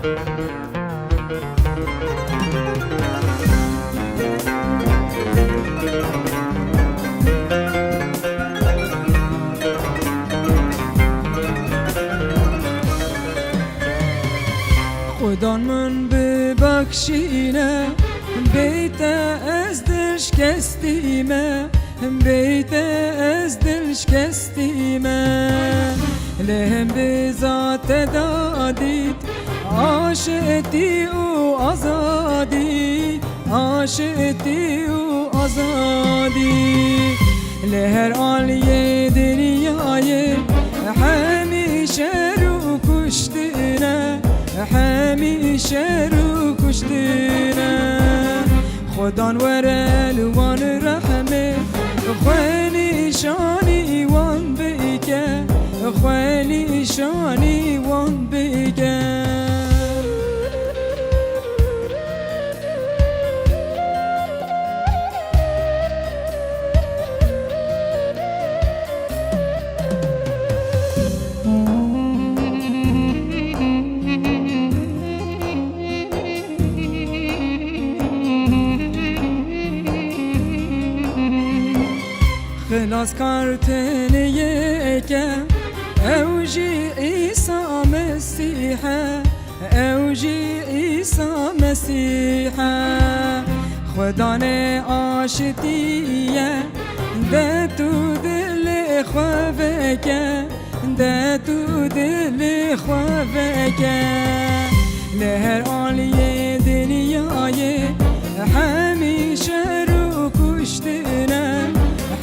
خدا من ببخشینه بیت از دل شکستیمه بیت از دل شکستیمه لهم به ذات دادید عاشقی و آزادی عاشقی و آزادی لهر عالیه دنیای همیشه رو کشتنه همیشه رو کشتنه خدا ورل وان رحمه خوانی شانی وان بگه خوانی شانی وان بگه خلاص کارتنیه که اوجی عیسی مسیحه اوجی عیسی مسیحه خدا نه آشتیه ده تو دل خواه که ده تو دل خواه که لهر عالیه دنیای همیشه رو کشتنه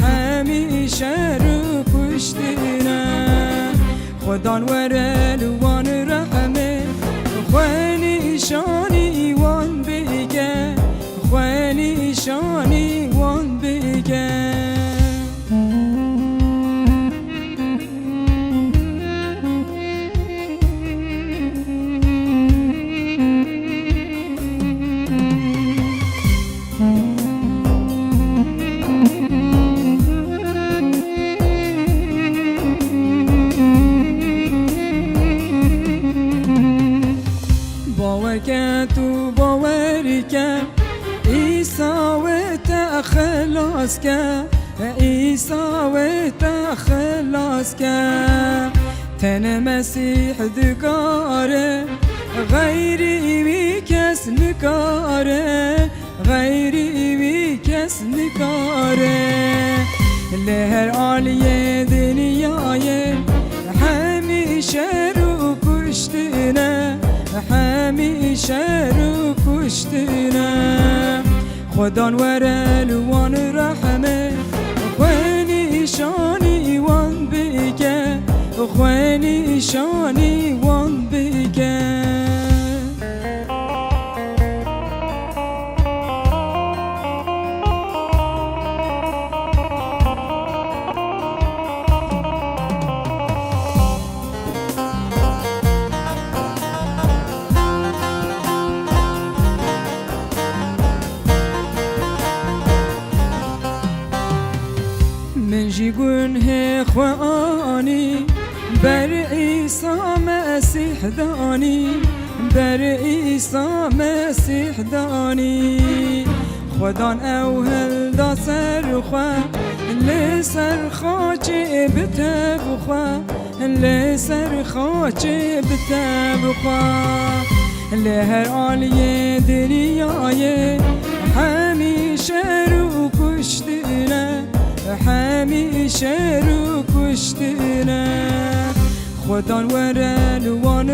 همیشه رو کشتنه خدا ورل وان رحمه خوانی شانی وان بگه خوانی شانی وان بگه باور که تو باوری که عیسی و تا خلاص که عیسی و تا خلاص که تن مسیح دکاره غیری وی کس نکاره غیری وی کس نکاره لهر عالیه دنیای همیشه رو کشتنه همیشه رو کشتنه خدا ورل وان رحمه خوانی شانی وان بگه خوانی شانی وان بگه من جی گنه خوانی بر عیسی مسیح دانی بر عیسی مسیح دانی خدا اوهل دا سر خواه لسر خاچه بتب خواه لسر خاچه بتب خواه لهر عالیه دنیای همیشه رو کشتنه همیشه رو کشتنه خدا ورل وان